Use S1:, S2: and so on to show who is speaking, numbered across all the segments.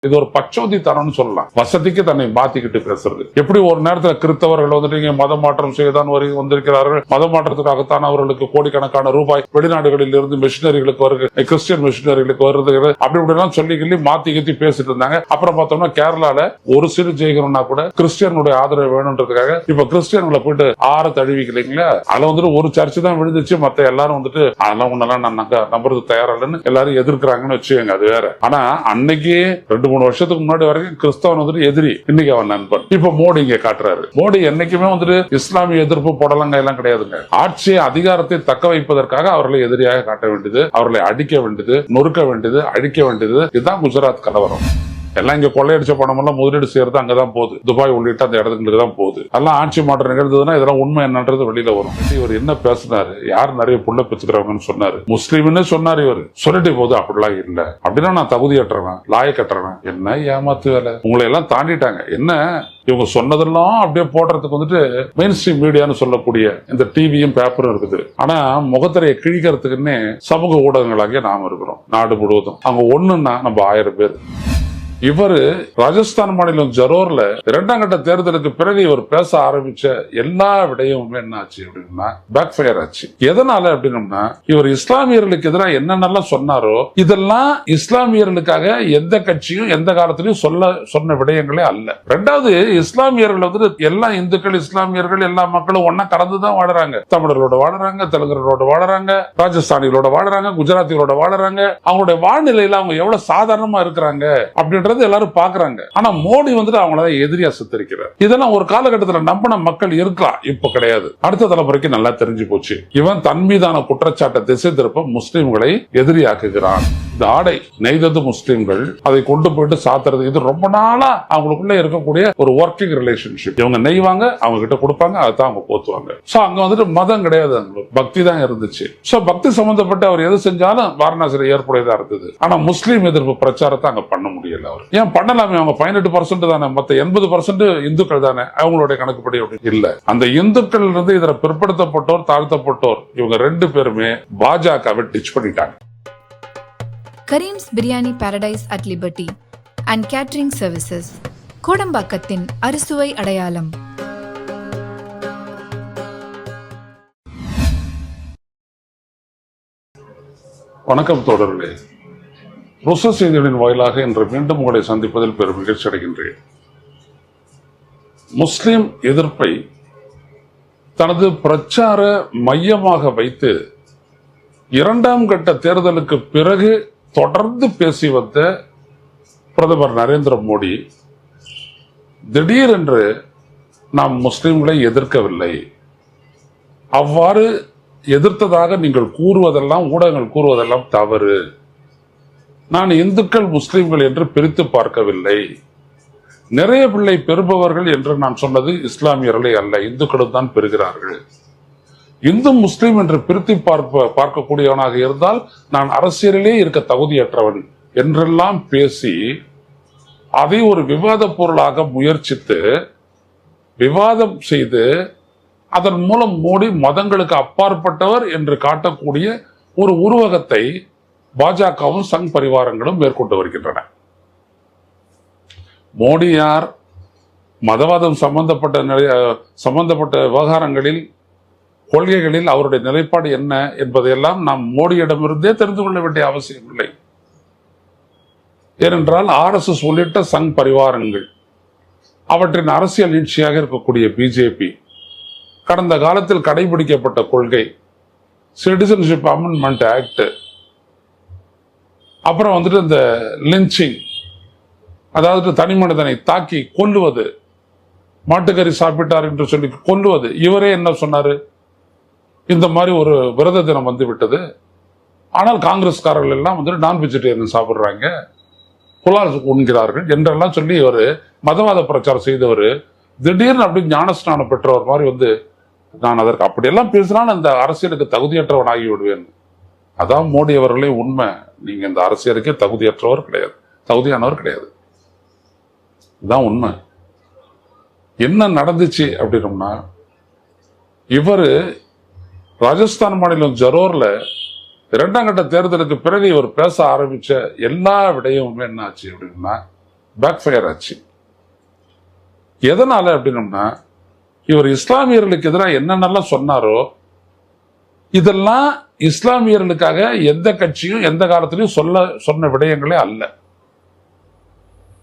S1: இது ஒரு பச்சோதி தரம்னு சொல்லலாம். வசதிக்கு தன்னை மாத்திக்கிட்டு பேசுறது. எப்படி ஒரு நேரத்தில் கிறிஸ்தவர்கள் வந்துட்டு மத மாற்றம் செய்யதான் வந்திருக்கிறார்கள், மத மாற்றத்துக்காகத்தான் அவர்களுக்கு கோடிக்கணக்கான ரூபாய் வெளிநாடுகளில் இருந்து மிஷினரிகளுக்கு வருது, கிறிஸ்டியன் மிஷினரிகளுக்கு வருது, அப்படி இப்படிலாம் சொல்லி மாத்தி கத்தி பேசிட்டு இருந்தாங்க. அப்புறம் பார்த்தோம்னா கேரளால ஒரு சிறு ஜெயிக்கணும்னா கூட கிறிஸ்டியனுடைய ஆதரவு வேணும்ன்றதுக்காக இப்ப கிறிஸ்டியன்களை போயிட்டு ஆற தழுவிக்கலைங்களா, அதுல வந்துட்டு ஒரு சர்ச்சு தான் விழுந்துச்சு, மத்த எல்லாரும் வந்துட்டு அதெல்லாம் ஒன்னெல்லாம் நம்புறது தயாரில்லைன்னு எல்லாரும் எதிர்க்கிறாங்கன்னு வச்சுக்கோங்க. அது வேற. ஆனா அன்னைக்கு 2-3 வருஷத்துக்கு முன்னாடி வரைக்கும் கிறிஸ்தவன் வந்துட்டு எதிரி, இன்னைக்கு அவன் நண்பன். இப்ப மோடி இங்க காட்டுறாரு. மோடி என்னைக்குமே வந்துட்டு இஸ்லாமிய எதிர்ப்பு புடலங்க எல்லாம் கிடையாதுங்க. ஆட்சி அதிகாரத்தை தக்க வைப்பதற்காக அவர்களை எதிரியாக காட்ட வேண்டியது, அவர்களை அடிக்க வேண்டியது, நொறுக்க வேண்டியது, அழிக்க வேண்டியது. இதுதான் குஜராத் கலவரம். எல்லாம் இங்க கொள்ளையடிச்ச பணம் எல்லாம் முதலீடு செய்யறது அங்கதான் போகுது, துபாய் உள்ளிட்ட அந்த இடத்துக்கு தான் போகுது. எல்லாம் ஆட்சி மாற்றம் நிகழ்ந்ததுன்னா இதெல்லாம் உண்மை என்னன்றது வெளியில வரும். இவர் என்ன பேசினாரு, யார் நிறைய புள்ள பெற்றுக்கிறவங்கன்னு சொன்னாரு, முஸ்லீம்னு சொன்னாரு. இவர் சொல்லிட்டு போது அப்படிலாம் இல்ல, அப்படின்னா நான் தகுதியற்றவன், லாயக்கற்றவன். என்ன ஏமாத்து வேலை, உங்களை எல்லாம் தாண்டிட்டாங்க. என்ன இவங்க சொன்னதெல்லாம் அப்படியே போடுறதுக்கு வந்துட்டு மெயின் ஸ்ட்ரீம் மீடியான்னு சொல்லக்கூடிய இந்த டிவியும் பேப்பரும் இருக்குது. ஆனா முகத்திரையை கிழிக்கிறதுக்குன்னே சமூக ஊடகங்களாகிய நாம இருக்கிறோம் நாடு முழுவதும். அவங்க ஒண்ணுன்னா நம்ம 1000 பேர். இவர் ராஜஸ்தான் மாநிலம் ஜரோர்ல 2ஆம் கட்ட தேர்தலுக்கு பிறகு இவர் பேச ஆரம்பிச்ச எல்லா விடயமுமே என்ன ஆச்சு அப்படின்னா பேக் ஃபயர் ஆச்சு. எதனால அப்படின்னா இவர் இஸ்லாமியர்களுக்கு எதிராக என்னென்னலாம் சொன்னாரோ இதெல்லாம் இஸ்லாமியர்களுக்காக எந்த கட்சியும் எந்த காலத்திலையும் சொன்ன விடயங்களே அல்ல. 2வது, இஸ்லாமியர்கள் வந்து எல்லா இந்துக்கள், இஸ்லாமியர்கள், எல்லா மக்களும் ஒன்னா கலந்துதான் வாழறாங்க. தமிழர்களோட வாழறாங்க, தெலுங்கர்களோட வாழறாங்க, ராஜஸ்தானிகளோட வாழறாங்க, குஜராத்திகளோட வாழறாங்க. அவங்களுடைய வாழ்நிலையில அவங்க எவ்வளவு சாதாரணமா இருக்கிறாங்க அப்படின்ற எல்லாரும் பாக்குறாங்க. ஆனா மோடி வந்துட்டு அவங்கள எதிரியா சித்தரிக்கிறார். இதெல்லாம் ஒரு காலகட்டத்தில் நம்பின மக்கள் இருக்கலாம், இப்ப கிடையாது. அடுத்த தலைமுறைக்கு நல்லா தெரிஞ்சு போச்சு. இவன் தன் மீதான குற்றச்சாட்டை திசை திருப்ப முஸ்லிம்களை எதிரியாக்குகிறான். இந்த ஆடை நெய்தது முஸ்லிம்கள், அதை கொண்டு போயிட்டு சாத்துறது, இது ரொம்ப நாளா அவங்களுக்குள்ள இருக்கக்கூடிய ஒரு ஒர்க்கிங் ரிலேஷன்ஷிப். இவங்க நெய்வாங்க, அவங்க கிட்ட கொடுப்பாங்க, அதான் அவங்க போத்துவாங்க. சோ அங்க வந்துட்டு மதம் கிடையாது, பக்தி தான் இருந்துச்சு. சோ பக்தி சம்பந்தப்பட்ட அவர் எது செஞ்சாலும் வாரணாசியில் ஏற்புடையதா இருந்தது. ஆனா முஸ்லீம் எதிர்ப்பு பிரச்சாரத்தை அங்க பண்ண முடியல. அவர் ஏன் பண்ணலாமே, அவங்க 18% தானே, மத்த 80% இந்துக்கள் தானே, அவங்களுடைய கணக்குப்படி இல்ல. அந்த இந்துக்கள் இருந்து இதுல பிற்படுத்தப்பட்டோர், தாழ்த்தப்பட்டோர், இவங்க 2 பேருமே பாஜகவை டிச் பண்ணிட்டாங்க.
S2: Karim's biryani paradise at liberty and catering services, கோடம்பாக்கத்தின் அறுசுவை அடையாளம்.
S1: வணக்கம் தோழர்களே, ருச செய்திகளின் வாயிலாக இன்று மீண்டும் உங்களை சந்திப்பதில் பெரும் மகிழ்ச்சி அடைகின்றேன். முஸ்லிம் எதிர்ப்பை தனது பிரச்சார மையமாக வைத்து 2ஆம் கட்ட தேர்தலுக்கு பிறகு தொடர்ந்து பேசி வந்த பிரதமர் நரேந்திர மோடி திடீரென்று நாம் முஸ்லிம்களை எதிர்க்கவில்லை, அவ்வாறு எதிர்த்ததாக நீங்கள் கூறுவதெல்லாம், ஊடகங்கள் கூறுவதெல்லாம் தவறு, நான் இந்துக்கள் முஸ்லிம்கள் என்று பிரித்து பார்க்கவில்லை, நிறைய பிள்ளை பெறுபவர்கள் என்று நான் சொன்னது இஸ்லாமியர்களை அல்ல, இந்துக்களும் தான் பெறுகிறார்கள், இந்து முஸ்லிம் என்று பிரித்து பார்க்கக்கூடியவனாக இருந்தால் நான் அரசியலிலே இருக்க தகுதியற்றவன் என்றெல்லாம் பேசி அதை ஒரு விவாத பொருளாக முயற்சித்து விவாதம் செய்து அதன் மூலம் மோடி மதங்களுக்கு அப்பாற்பட்டவர் என்று காட்டக்கூடிய ஒரு உருவகத்தை பாஜகவும் சங் பரிவாரங்களும் மேற்கொண்டு வருகின்றன. மோடி யார், மதவாதம் சம்பந்தப்பட்ட விவகாரங்களில், கொள்கைகளில் அவருடைய நிலைப்பாடு என்ன என்பதையெல்லாம் நாம் மோடியிடமிருந்தே தெரிந்து கொள்ள வேண்டிய அவசியம் இல்லை. ஏனென்றால் RSS உள்ளிட்ட சங் பரிவாரங்கள், அவற்றின் அரசியல் நீட்சியாக இருக்கக்கூடிய பிஜேபி, கடந்த காலத்தில் கடைபிடிக்கப்பட்ட கொள்கை சிட்டிசன்ஷிப் அமெண்ட்மெண்ட் ஆக்ட், அப்புறம் வந்துட்டு இந்த லிஞ்சிங், அதாவது தனி மனிதனை தாக்கி கொல்லுவது, மாட்டுக்கறி சாப்பிட்டார் என்று சொல்லி கொல்லுவது. இவரே என்ன சொன்னாரு, இந்த மாதிரி ஒரு விரத தினம் வந்து விட்டது, ஆனால் காங்கிரஸ்காரர்கள் எல்லாம் வந்து நான் வெஜிடேரியன் சாப்பிடுறாங்க, புலால் உண்கிறார்கள் என்றெல்லாம் சொல்லி இவர் மதவாத பிரச்சாரம் செய்தவர் திடீர்னு அப்படி ஞானஸ்நானம் பெற்றவர் மாதிரி வந்து நான் அதற்கு அப்படியெல்லாம் பேசினால் இந்த அரசியலுக்கு தகுதியற்றவன் ஆகி விடுவேன். அதான் மோடி அவர்களே உண்மை, நீங்க இந்த அரசியலுக்கே தகுதியற்றவர் கிடையாது, தகுதியானவர் கிடையாது. இதுதான் உண்மை. என்ன நடந்துச்சு அப்படின்னோம்னா, இவரு ராஜஸ்தான் மாநிலம் ஜரோர்ல 2ஆம் கட்ட தேர்தலுக்கு பிறகு இவர் பேச ஆரம்பிச்ச எல்லா விடயமுமே என்ன ஆச்சு அப்படின்னா பேக் ஃபயர் ஆச்சு. எதனால அப்படின்னம்னா, இவர் இஸ்லாமியர்களுக்கு எதிராக என்னென்னலாம் சொன்னாரோ இதெல்லாம் இஸ்லாமியர்களுக்காக எந்த கட்சியும் எந்த காலத்திலையும் சொன்ன விடயங்களே அல்ல.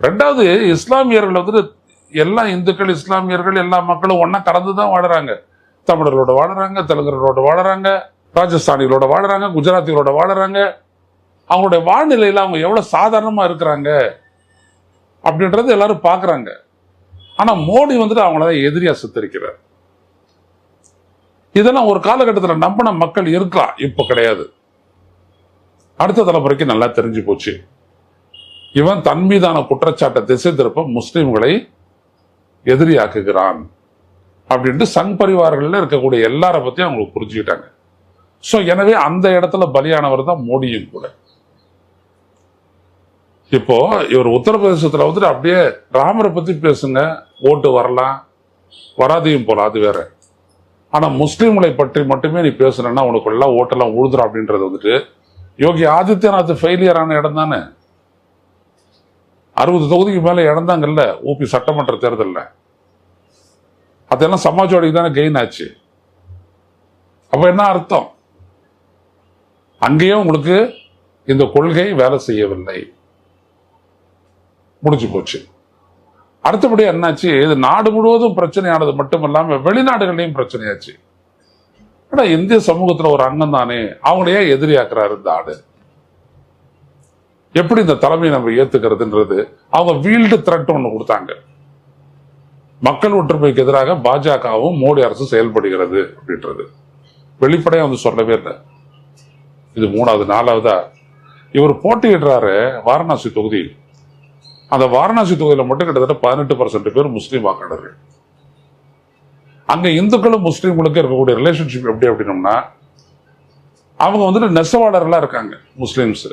S1: ரெண்டாவது, இஸ்லாமியர்கள் வந்து எல்லா இந்துக்கள் இஸ்லாமியர்கள் எல்லா மக்களும் ஒன்னா கலந்துதான் வாழறாங்க. தமிழர்களோட வாழறாங்க, தெலுங்கர்களோட வாழறாங்க, ராஜஸ்தானிகளோட வாழறாங்க, குஜராத்திகளோட வாழறாங்க. அவங்களுடைய வாழ்நிலையில அவங்க எவ்வளவு சாதாரணமா இருக்கிறாங்க அப்படின்றது எல்லாரும் பாக்குறாங்க. ஆனா மோடி வந்துட்டு அவங்கள எதிரியா சித்தரிக்கிறார். இதெல்லாம் ஒரு காலகட்டத்தில் நம்பின மக்கள் இருக்கலாம், இப்ப கிடையாது. அடுத்த தலைமுறைக்கு நல்லா தெரிஞ்சு போச்சு. இவன் தன் மீதான குற்றச்சாட்டை திசை திருப்ப முஸ்லிம்களை எதிரியாக்குகிறான் அப்படின்ட்டு சங் பரிவாரங்கள்ல இருக்கக்கூடிய எல்லார பத்தியும் அவங்களுக்கு புரிஞ்சுக்கிட்டாங்க. சோ எனவே அந்த இடத்துல பலியானவர் தான் மோடியும் கூட. இப்போ இவர் உத்தரப்பிரதேசத்துல வந்துட்டு அப்படியே ராமரை பத்தி பேசுங்க, ஓட்டு வரலாம் வராதையும் போல, அது வேற. ஆனா முஸ்லிம்களை பற்றி மட்டுமே நீ பேசுனா உனக்கு எல்லாம் ஓட்டெல்லாம் உழுதுற அப்படின்றது வந்துட்டு யோகி ஆதித்யநாத் ஃபெயிலியர் ஆன இடம் தானே. 60 தொகுதிக்கு மேல இழந்தாங்கல்ல ஊபி சட்டமன்ற தேர்தலில். அதெல்லாம் சமாஜ்வாடிக்கு தானே கெயின் ஆச்சு. அப்ப என்ன அர்த்தம்? அங்கேயும் உங்களுக்கு இந்த கொள்கை வேலை செய்யவில்லை, முடிஞ்சு போச்சு. அடுத்தபடி என்னாச்சு, இது நாடு முழுவதும் பிரச்சனையானது மட்டும் இல்லாம வெளிநாடுகளையும் பிரச்சனையாச்சு. ஆனா இந்திய சமூகத்துல ஒரு அங்கம் தானே, அவங்களையே எதிரியாக்குறாரு இந்த ஆடு. எப்படி இந்த தலைமையை நம்ம ஏத்துக்கிறதுன்றது அவங்க வீல்டு த்ரெட் ஒண்ணு கொடுத்தாங்க. மக்கள் ஒற்றுமைக்கு எதிராக பாஜகவும் மோடி அரசு செயல்படுகிறது அப்படின்றது வெளிப்படையா வந்து சொல்லவே இல்லை. இது 3வது 4வதா இவர் போட்டியிடுறாரு வாரணாசி தொகுதி. அந்த வாரணாசி தொகுதியில மட்டும் கிட்டத்தட்ட 18% பேர் முஸ்லீம் வாக்காளர்கள். அங்க இந்துக்களும் முஸ்லீம்களுக்கும் இருக்கக்கூடிய ரிலேஷன்ஷிப் எப்படி அப்படின்னோம்னா, அவங்க வந்துட்டு நெசவாளர்களா இருக்காங்க முஸ்லீம்ஸ்.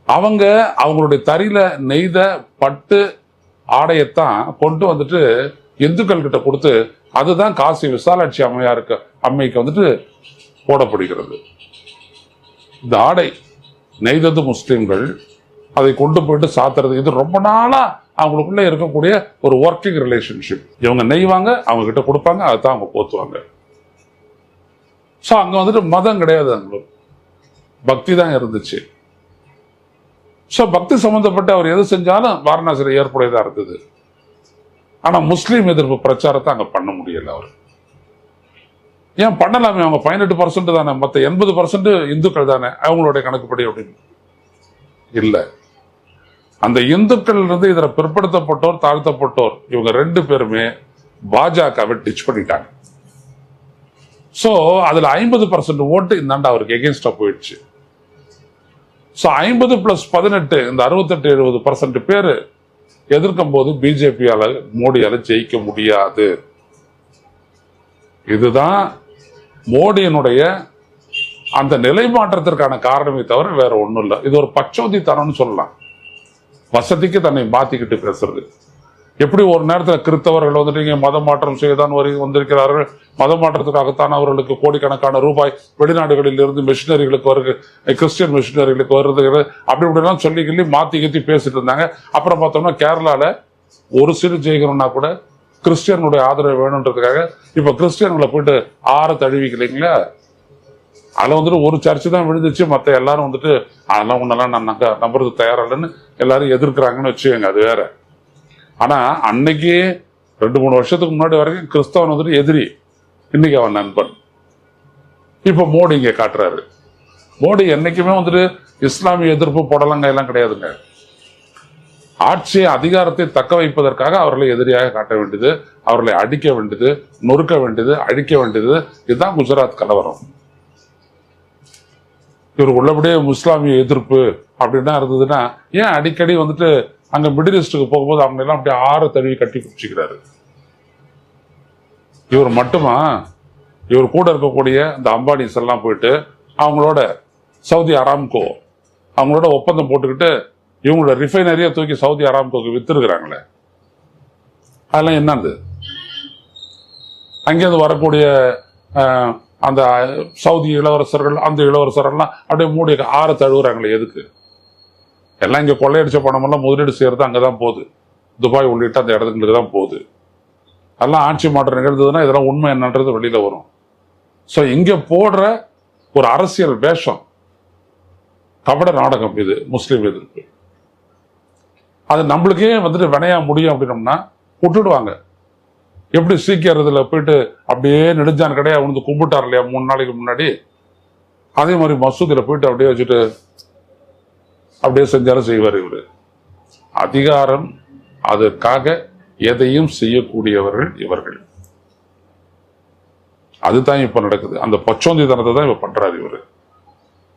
S1: அவங்க அவங்களுடைய தறியில நெய்த பட்டு ஆடையத்தான் கொண்டு வந்துட்டு இந்துக்கள் கிட்ட கொடுத்து அதுதான் காசி விசாலாட்சி அம்மைக்கு வந்துட்டு போடப்படுகிறது. இந்த ஆடை நெய்தது முஸ்லீம்கள், அதை கொண்டு போயிட்டு சாத்துறது. இது ரொம்ப நாளா அவங்களுக்குள்ள இருக்கக்கூடிய ஒரு ஒர்க்கிங் ரிலேஷன்ஷிப். இவங்க நெய்வாங்க, அவங்க கிட்ட கொடுப்பாங்க, அதைத்தான் அவங்க போத்துவாங்க. சோ அங்க வந்துட்டு மதம் கிடையாது, அவங்களுக்கு பக்தி தான் இருந்துச்சு. சோ பக்தி சம்பந்தப்பட்ட அவர் எது செஞ்சாலும் வாரணாசியில் ஏற்புடையதா இருந்தது. ஆனா முஸ்லீம் எதிர்ப்பு பிரச்சாரத்தை அங்க பண்ண முடியல. அவர் ஏன் பண்ணலாமே? அவங்க 18% தானே, மற்ற 80% இந்துக்கள் தானே அவங்களுடைய கணக்குப்படி அப்படின்னு இல்ல. அந்த இந்துக்கள் இருந்து இதுல பிற்படுத்தப்பட்டோர் தாழ்த்தப்பட்டோர் இவங்க 2 பேருமே பாஜகவை டிச் பண்ணிட்டாங்க. சோ அதுல 50% ஓட்டு இந்தாண்ட அவருக்கு எகென்ஸ்டா போயிடுச்சு. சோ 50 + 18 இந்த 68-70% பேரு எதிர்க்கும் போது பிஜேபியால மோடியால ஜெயிக்க முடியாது. இதுதான் மோடியினுடைய அந்த நிலை மாற்றத்திற்கான காரணமே தவிர வேற ஒண்ணும் இல்லை. இது ஒரு பச்சோதி தரம்னு சொல்லலாம். வசதிக்கு தன்னை மாத்திக்கிட்டு பேசுறது. எப்படி ஒரு நேரத்தில் கிறிஸ்தவர்கள் வந்துட்டு மத மாற்றம் செய்யதான் வந்திருக்கிறார்கள், மத மாற்றத்துக்காகத்தான் அவர்களுக்கு கோடிக்கணக்கான ரூபாய் வெளிநாடுகளில் இருந்து மிஷினரிகளுக்கு வருது, கிறிஸ்டியன் மிஷினரிகளுக்கு வருது, அப்படி இப்படிலாம் சொல்லி மாத்தி கத்தி பேசிட்டு இருந்தாங்க. அப்புறம் பார்த்தோம்னா கேரளால ஒரு சிறு ஜெயிக்கணும்னா கூட கிறிஸ்டியனுடைய ஆதரவு வேணுன்றதுக்காக இப்ப கிறிஸ்டியன்களை போயிட்டு தழுவிக்கலைங்களா? அதுல வந்துட்டு ஒரு சர்ச்சு தான் விழுந்துச்சு, மத்த எல்லாரும் வந்துட்டு அதெல்லாம் ஒன்னெல்லாம் நான் நம்புறது தயாரில்லைன்னு எல்லாரும் எதிர்க்கிறாங்கன்னு வச்சுக்கோங்க, அது வேற. ஆனா அன்னைக்கு 2-3 வருஷத்துக்கு முன்னாடி வரைக்கும் கிறிஸ்தவன் வந்துட்டு எதிரி, இன்னைக்கு அவன் நண்பன். இப்ப மோடி இங்க காட்டுறாரு. மோடி என்னைக்குமே வந்துட்டு இஸ்லாமிய எதிர்ப்பு போடலங்க எல்லாம் கிடையாதுங்க. ஆட்சியை அதிகாரத்தை தக்க வைப்பதற்காக அவர்களை எதிரியாக காட்ட வேண்டியது, அவர்களை அடிக்க வேண்டியது, நொறுக்க வேண்டியது, அழிக்க வேண்டியது. இதுதான் குஜராத் கலவரம். இவர் உள்ளபடியே இஸ்லாமிய எதிர்ப்பு அப்படின்னா இருந்ததுன்னா ஏன் அடிக்கடி வந்துட்டு அங்க மிடில் ஈஸ்டுக்கு போகும்போது அவங்க எல்லாம் அப்படியே தழுவி கட்டி குடிச்சுக்கிறாரு? இவர் மட்டுமா? இவர் கூட இருக்கக்கூடிய இந்த அம்பானிஸ் எல்லாம் போயிட்டு அவங்களோட சவுதி அராம்கோ அவங்களோட ஒப்பந்தம் போட்டுக்கிட்டு இவங்களோட ரிஃபைனரியை தூக்கி சவுதி அராம்கோக்கு வித்துருக்குறாங்களே, அதெல்லாம் என்னது? அங்கேருந்து வரக்கூடிய அந்த சவுதி இளவரசர்கள், அந்த இளவரசர்கள்லாம் அப்படியே மூடி தழுவுறாங்களே, எதுக்கு? எல்லாம் இங்க கொள்ளையடிச்ச பணமெல்லாம் முதலீடு செய்யறது அங்கதான் போகுது, துபாய் உள்ளிட்ட அந்த இடத்துக்கு தான் போகுது. அதெல்லாம் ஆட்சி மாற்றம் நிகழ்ந்ததுன்னா இதெல்லாம் உண்மை என்னன்றது வெளியில வரும். ஸோ இங்க போடுற ஒரு அரசியல் வேஷம், கபட நாடகம் இது முஸ்லீம் எதிர்ப்பு. அது நம்மளுக்கே வந்துட்டு வினையா முடியும் அப்படின்னோம்னா விட்டுடுவாங்க. எப்படி சீக்கிரத்துல போயிட்டு அப்படியே நெடுஞ்சான் கிடையா வந்து கும்பிட்டார் இல்லையா 3 நாளைக்கு முன்னாடி, அதே மாதிரி மசூதியில போயிட்டு அப்படியே வச்சுட்டு அப்படியே செஞ்சாலும் செய்வார் இவரு. அதிகாரம், அதற்காக எதையும் செய்யக்கூடியவர்கள் இவர்கள். அதுதான் இப்ப நடக்குது. அந்த பச்சோந்தி தனத்தை தான் இப்ப பண்றாரு இவரு.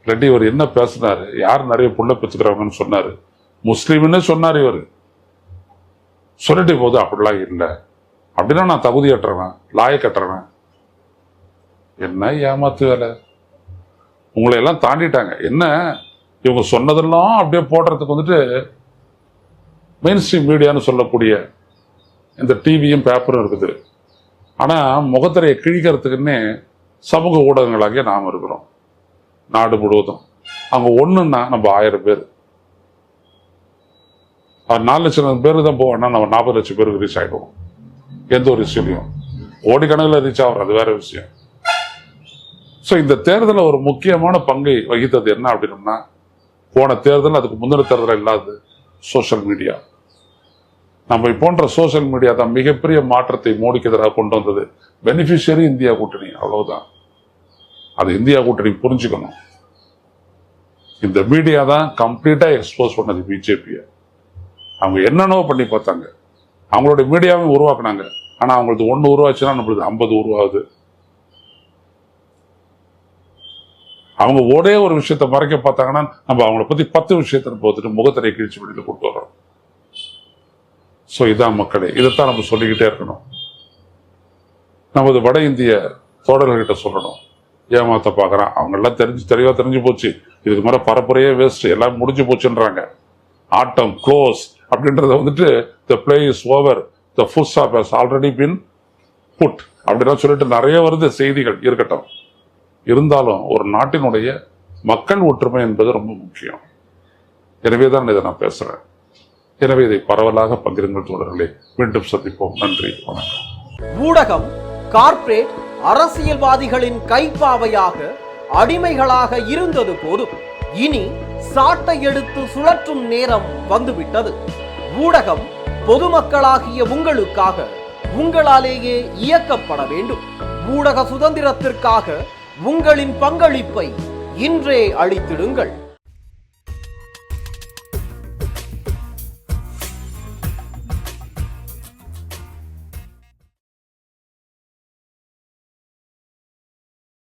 S1: இல்லாட்டி இவர் என்ன பேசினாரு, யார் நிறைய புள்ள பெற்றுக்கிறாங்கன்னு சொன்னாரு, முஸ்லீம்னு சொன்னார் இவரு. சொல்லிட்டு போது அப்படிலாம் இல்லை, அப்படின்னா நான் தகுதியற்றவன், லாயக்கற்றவன். என்ன ஏமாத்து வேலை, உங்களை எல்லாம் தாண்டிட்டாங்க. என்ன இவங்க சொன்னதெல்லாம் அப்படியே போடுறதுக்கு வந்துட்டு மெயின் ஸ்ட்ரீம் மீடியான்னு சொல்லக்கூடிய இந்த டிவியும் பேப்பரும் இருக்குது. ஆனா முகத்திரையை கிழிக்கிறதுக்குன்னே சமூக ஊடகங்களாகிய நாம் இருக்கிறோம் நாடு முழுவதும். அவங்க ஒண்ணுன்னா நம்ம 1000 பேர், அவர் 4 லட்சம் பேருக்கு தான் போவோம்னா நம்ம 40 லட்சம் பேருக்கு ரீச் ஆயிடுவோம். எந்த ஒரு விஷயம் கோடிக்கணக்கில் ரீச் ஆகும், அது வேற விஷயம். ஸோ இந்த தேர்தலில் ஒரு முக்கியமான பங்கை வகித்தது என்ன அப்படின்னா, போன தேர்தல் அதுக்கு முந்தின தேர்தல் இல்லாது சோசியல் மீடியா. நம்ம போன்ற சோசியல் மீடியா தான் மிகப்பெரிய மாற்றத்தை மோடிக்கு எதிராக கொண்டு வந்தது. பெனிஃபிஷியரி இந்தியா கூட்டணி, அவ்வளவுதான். அது இந்தியா கூட்டணி புரிஞ்சுக்கணும். இந்த மீடியா தான் கம்ப்ளீட்டா எக்ஸ்போஸ் பண்ணது பிஜேபியை. அவங்க என்னென்னவோ பண்ணி பார்த்தாங்க, அவங்களுடைய மீடியாவும் உருவாக்குனாங்க. ஆனா அவங்களுக்கு 1 உருவாச்சுன்னா நம்மளுக்கு 50 உருவாகுது. அவங்க ஒரே ஒரு விஷயத்தை மறைக்க பார்த்தாங்கன்னா நம்ம அவங்கள பத்தி 10 விஷயத்தை போத்துட்டு முகத்திரை கிழிச்சு வெளியில கொண்டு வரோம். ஸோ இதான் மக்களே, இதைத்தான் நம்ம சொல்லிக்கிட்டே இருக்கணும். நமது வட இந்திய தோழர்கள்கிட்ட சொல்லணும், ஏமாத்த பார்க்குறான், அவங்க எல்லாம் தெளிவா தெரிஞ்சு போச்சு, இதுக்கு மேலே பரப்புரையே வேஸ்ட், எல்லாம் முடிஞ்சு போச்சுன்றாங்க. ஆட்டம் க்ளோஸ் அப்படின்றத வந்துட்டு the play is over, the full stop has already been put அப்படின்னா சொல்லிட்டு நிறைய வருது செய்திகள். இருக்கட்டும், இருந்தாலும் ஒரு நாட்டினுடைய மக்கள் ஒற்றுமை என்பது ரொம்ப முக்கியம். எனவே தான் இதை நான் பேசுறேன். எனவே இதை பரவலாக பகிருங்கள் தோழர்களே. மீண்டும் சந்திப்போம். நன்றி, வணக்கம்.
S3: ஊடகம் கார்ப்பரேட் அரசியல்வாதிகளின் கைப்பாவையாக, அடிமைகளாக இருந்தது போதும். இனி சாட்டை எடுத்து சுழற்றும் நேரம் வந்துவிட்டது. ஊடகம் பொதுமக்களாகிய உங்களுக்காக, உங்களாலேயே இயக்கப்பட வேண்டும். ஊடக சுதந்திரத்திற்காக உங்களின் பங்களிப்பை இன்றே அளித்திடுங்கள்.